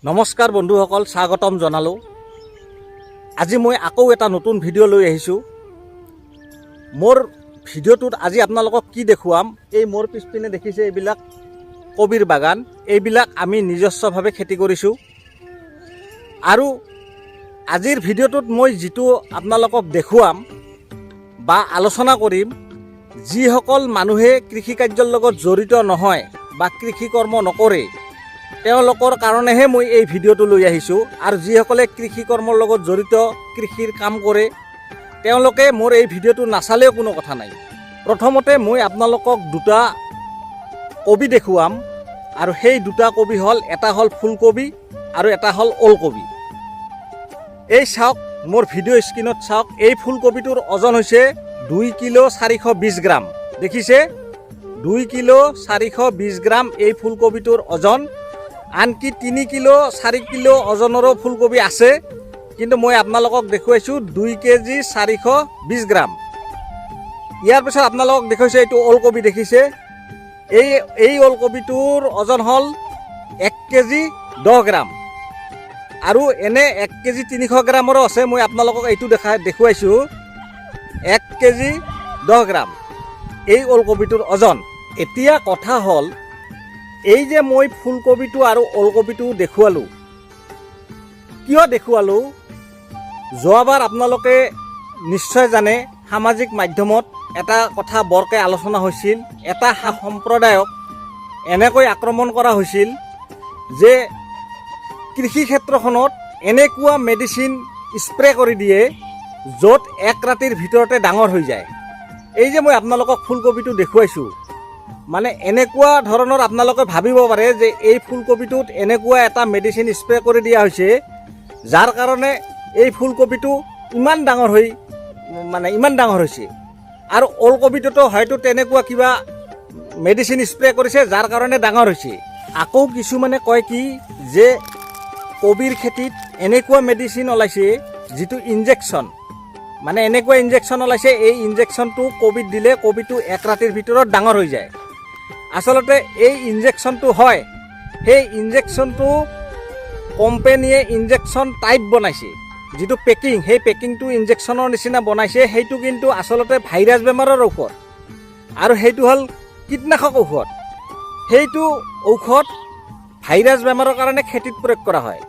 নমস্কাৰ বন্ধুসকল, স্বাগতম জনালোঁ। আজি মই আকৌ এটা নতুন ভিডিঅ' লৈ আহিছোঁ। মোৰ ভিডিঅ'টোত আজি আপোনালোকক কি দেখুৱাম, এই মোৰ পিছপিনে দেখিছে এইবিলাক কবিৰ বাগান। এইবিলাক আমি নিজস্বভাৱে খেতি কৰিছোঁ। আৰু আজিৰ ভিডিঅ'টোত মই যিটো আপোনালোকক দেখুৱাম বা আলোচনা কৰিম, যিসকল মানুহে কৃষি কাৰ্যৰ লগত জড়িত নহয় বা কৃষি কৰ্ম নকৰে, তেওঁলোকৰ কাৰণেহে মই এই ভিডিঅ'টো লৈ আহিছোঁ। আৰু যিসকলে কৃষি কৰ্মৰ লগত জড়িত, কৃষিৰ কাম কৰে, তেওঁলোকে মোৰ এই ভিডিঅ'টো নাচালেও কোনো কথা নাই। প্ৰথমতে মই আপোনালোকক দুটা কবি দেখুৱাম, আৰু সেই দুটা কবি হ'ল, এটা হ'ল ফুলকবি আৰু এটা হ'ল ওলকবি। এই চাওক, মোৰ ভিডিঅ' স্ক্ৰীণত চাওক, এই ফুলকবিটোৰ ওজন হৈছে 2 কিলো 420 গ্ৰাম। দেখিছে, 2 কিলো 420 গ্ৰাম এই ফুলকবিটোৰ ওজন। আনকি 3 কিলো 4 কিলো ওজনৰো ফুলকবি আছে, কিন্তু মই আপোনালোকক দেখুৱাইছোঁ 2 কেজি 420 গ্ৰাম। ইয়াৰ পিছত আপোনালোকক দেখুৱাইছোঁ এইটো ওলকবি। দেখিছে, এই ওলকবিটোৰ ওজন হ'ল 1 কেজি 10 গ্ৰাম। আৰু এনে 1 কেজি 300 গ্ৰামৰো আছে। মই আপোনালোকক এইটো দেখুৱাইছোঁ 1 কেজি 10 গ্ৰাম এই ওলকবিটোৰ ওজন। এতিয়া কথা হ'ল, এই যে মই ফুলকবিটো আৰু ওলকবিটো দেখুৱালোঁ, কিয় দেখুৱালোঁ? যোৱাবাৰ আপোনালোকে নিশ্চয় জানে, সামাজিক মাধ্যমত এটা কথা বৰকৈ আলোচনা হৈছিল। এটা সম্প্ৰদায়ক এনেকৈ আক্ৰমণ কৰা হৈছিল যে কৃষি ক্ষেত্ৰখনত এনেকুৱা মেডিচিন স্প্ৰে কৰি দিয়ে য'ত এক ৰাতিৰ ভিতৰতে ডাঙৰ হৈ যায়। এই যে মই আপোনালোকক ফুলকবিটো দেখুৱাইছোঁ, মানে এনেকুৱা ধৰণৰ আপোনালোকে ভাবিব পাৰে যে এই ফুলকবিটোত এনেকুৱা এটা মেডিচিন স্প্ৰে কৰি দিয়া হৈছে, যাৰ কাৰণে এই ফুলকবিটো ইমান ডাঙৰ হৈছে। আৰু ওলকবিটোতো হয়তো তেনেকুৱা কিবা মেডিচিন স্প্ৰে কৰিছে, যাৰ কাৰণে ডাঙৰ হৈছে। আকৌ কিছুমানে কয় কি, যে কবিৰ খেতিত এনেকুৱা মেডিচিন ওলাইছে যিটো ইনজেকশ্যন, মানে এনেকুৱা ইনজেকশ্যন ওলাইছে, এই ইনজেকশ্যনটো কবিত দিলে কবিটো এক ৰাতিৰ ভিতৰত ডাঙৰ হৈ যায়। আচলতে এই ইনজেকশ্যনটো হয়, সেই ইনজেকশ্যনটো কোম্পেনীয়ে ইনজেকশ্যন টাইপ বনাইছে, যিটো পেকিং, সেই পেকিংটো ইনজেকশ্যনৰ নিচিনা বনাইছে। সেইটো কিন্তু আচলতে ভাইৰাছ বেমাৰৰ ঔষধ, আৰু সেইটো হ'ল কীটনাশক ঔষধ। সেইটো ঔষধ ভাইৰাছ বেমাৰৰ কাৰণে খেতিত প্ৰয়োগ কৰা হয়।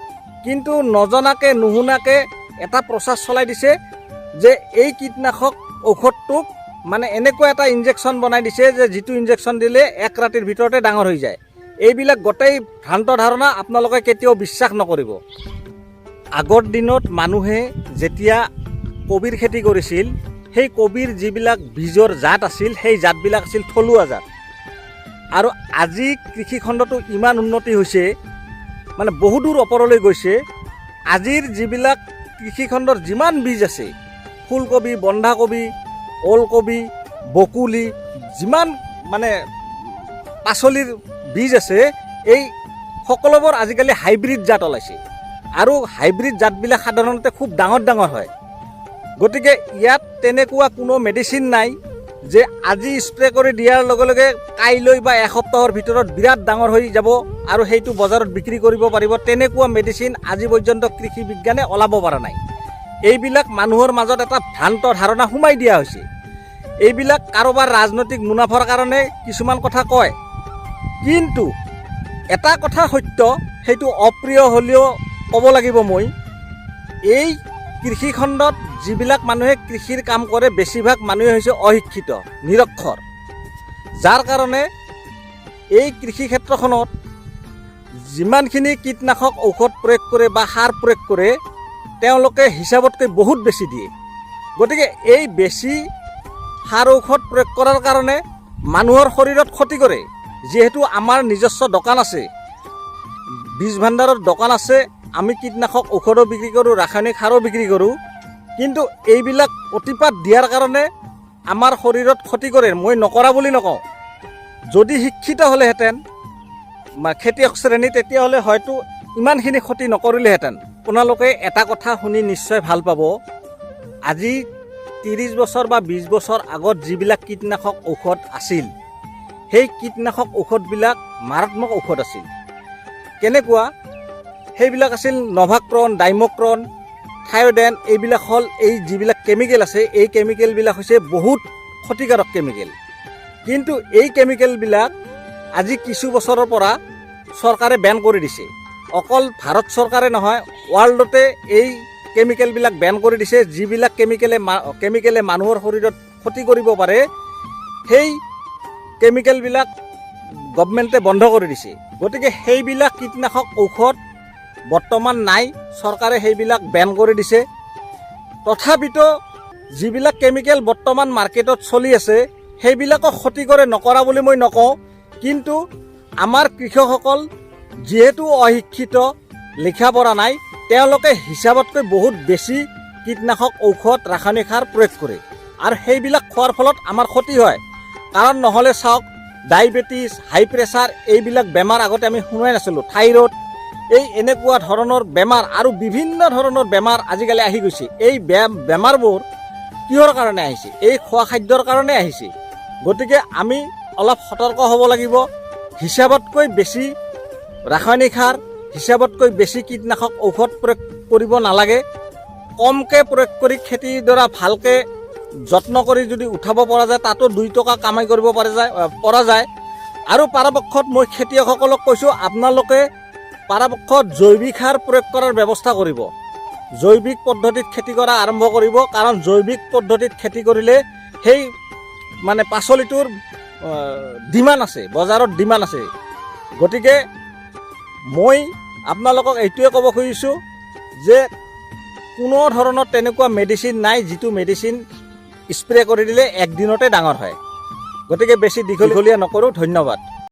কিন্তু নজনাকৈ নুশুনাকৈ এটা প্ৰচাৰ চলাই দিছে যে এই কীটনাশক ঔষধটোক মানে এনেকুৱা এটা ইনজেকশ্যন বনাই দিছে যে যিটো ইনজেকশ্যন দিলে এক ৰাতিৰ ভিতৰতে ডাঙৰ হৈ যায়। এইবিলাক গোটেই ভ্ৰান্ত ধাৰণা, আপোনালোকে কেতিয়াও বিশ্বাস নকৰিব। আগৰ দিনত মানুহে যেতিয়া কবিৰ খেতি কৰিছিল, সেই কবিৰ যিবিলাক বীজৰ জাত আছিল, সেই জাতবিলাক আছিল থলুৱা জাত। আৰু আজি কৃষিখণ্ডটো ইমান উন্নতি হৈছে, মানে বহুদূৰ ওপৰলৈ গৈছে। আজিৰ যিবিলাক কৃষিখণ্ডৰ যিমান বীজ আছে, ফুলকবি, বন্ধাকবি, ওলকবি, বকুলি, যিমান মানে পাচলিৰ বীজ আছে, এই সকলোবোৰ আজিকালি হাইব্ৰিড জাত ওলাইছে। আৰু হাইব্ৰিড জাতবিলাক সাধাৰণতে খুব ডাঙৰ ডাঙৰ হয়। গতিকে ইয়াত তেনেকুৱা কোনো মেডিচিন নাই যে আজি স্প্ৰে কৰি দিয়াৰ লগে লগে কাইলৈ বা এসপ্তাহৰ ভিতৰত বিৰাট ডাঙৰ হৈ যাব আৰু সেইটো বজাৰত বিক্ৰী কৰিব পাৰিব। তেনেকুৱা মেডিচিন আজি পৰ্যন্ত কৃষি বিজ্ঞানে ওলাব পৰা নাই। এইবিলাক মানুহৰ মাজত এটা ভ্ৰান্ত ধাৰণা সোমাই দিয়া হৈছে। এইবিলাক কাৰোবাৰ ৰাজনৈতিক মুনাফাৰ কাৰণে কিছুমান কথা কয়, কিন্তু এটা কথা সত্য, সেইটো অপ্ৰিয় হ'লেও ক'ব লাগিব মই, এই কৃষিখণ্ডত যিবিলাক মানুহে কৃষিৰ কাম কৰে, বেছিভাগ মানুহে হৈছে অশিক্ষিত, নিৰক্ষৰ। যাৰ কাৰণে এই কৃষি ক্ষেত্ৰখনত যিমানখিনি কীটনাশক ঔষধ প্ৰয়োগ কৰে বা সাৰ প্ৰয়োগ কৰে, তেওঁলোকে হিচাপতকৈ বহুত বেছি দিয়ে। গতিকে এই বেছি সাৰ ঔষধ প্ৰয়োগ কৰাৰ কাৰণে মানুহৰ শৰীৰত ক্ষতি কৰে। যিহেতু আমাৰ নিজস্ব দোকান আছে, বীজ ভাণ্ডাৰৰ দোকান আছে, আমি কীটনাশক ঔষধো বিক্ৰী কৰোঁ, ৰাসায়নিক সাৰো বিক্ৰী কৰোঁ, কিন্তু এইবিলাক অতিপাত দিয়াৰ কাৰণে আমাৰ শৰীৰত ক্ষতি কৰে। মই নকৰা বুলি নকওঁ। যদি শিক্ষিত হ'লেহেঁতেন খেতিয়ক শ্ৰেণী, তেতিয়াহ'লে হয়তো ইমানখিনি ক্ষতি নকৰিলেহেঁতেন। আপোনালোকে এটা কথা শুনি নিশ্চয় ভাল পাব, আজি 30 বছৰ বা 20 বছৰ আগত যিবিলাক কীটনাশক ঔষধ আছিল, সেই কীটনাশক ঔষধবিলাক মাৰাত্মক ঔষধ আছিল। কেনেকুৱা, সেইবিলাক আছিল নভাক্ৰন, ডাইমক্ৰন, থাইৰডেন। এইবিলাক হ'ল এই যিবিলাক কেমিকেল আছে, এই কেমিকেলবিলাক হৈছে বহুত ক্ষতিকাৰক কেমিকেল। কিন্তু এই কেমিকেলবিলাক আজি কিছু বছৰৰ পৰা চৰকাৰে বেন কৰি দিছে। অকল ভাৰত চৰকাৰে নহয়, ৱৰ্ল্ডতে এই কেমিকেলবিলাক বেন কৰি দিছে। যিবিলাক কেমিকেলে মানুহৰ শৰীৰত ক্ষতি কৰিব পাৰে, সেই কেমিকেলবিলাক গভৰ্ণমেণ্টে বন্ধ কৰি দিছে। গতিকে সেইবিলাক কীটনাশক ঔষধ বৰ্তমান নাই, চৰকাৰে সেইবিলাক বেন কৰি দিছে। তথাপিতো যিবিলাক কেমিকেল বৰ্তমান মাৰ্কেটত চলি আছে, সেইবিলাকক ক্ষতি কৰে নকৰা বুলি মই নকওঁ। কিন্তু আমাৰ কৃষকসকল যিহেতু অশিক্ষিত, লিখা পঢ়া নাই, তেওঁলোকে হিচাপতকৈ বহুত বেছি কীটনাশক ঔষধ, ৰাসায়নিক সাৰ প্ৰয়োগ কৰে আৰু সেইবিলাক খোৱাৰ ফলত আমাৰ ক্ষতি হয়। কাৰণ নহ'লে চাওক, ডায়েবেটিছ, হাই প্ৰেছাৰ, এইবিলাক বেমাৰ আগতে আমি শুনাই নাছিলোঁ। থাইৰয়ড, এই এনেকুৱা ধৰণৰ বেমাৰ আৰু বিভিন্ন ধৰণৰ বেমাৰ আজিকালি আহি গৈছে। এই বেমাৰবোৰ কিহৰ কাৰণে আহিছে? এই খোৱা খাদ্যৰ কাৰণে আহিছে। গতিকে আমি অলপ সতৰ্ক হ'ব লাগিব। হিচাপতকৈ বেছি ৰাসায়নিক সাৰ, হিচাপতকৈ বেছি কীটনাশক ঔষধ প্ৰয়োগ কৰিব নালাগে। কমকৈ প্ৰয়োগ কৰি খেতিডৰা ভালকৈ যত্ন কৰি যদি উঠাব পৰা যায়, তাতো 2 টকা কামাই কৰিব পৰা যায়। আৰু পৰাপক্ষত মই খেতিয়কসকলক কৈছোঁ, আপোনালোকে পৰাপক্ষত জৈৱিক সাৰ প্ৰয়োগ কৰাৰ ব্যৱস্থা কৰিব। জৈৱিক পদ্ধতিত খেতি কৰা আৰম্ভ কৰিব। কাৰণ জৈৱিক পদ্ধতিত খেতি কৰিলে সেই মানে পাচলিটোৰ ডিমাণ্ড আছে, বজাৰত ডিমাণ্ড আছে। গতিকে মই আপোনালোকক এইটোৱে ক'ব খুজিছোঁ যে কোনো ধৰণৰ তেনেকুৱা মেডিচিন নাই, যিটো মেডিচিন স্প্ৰে কৰি দিলে একদিনতে ডাঙৰ হয়। গতিকে বেছি দীঘলীয়া নকৰোঁ। ধন্যবাদ।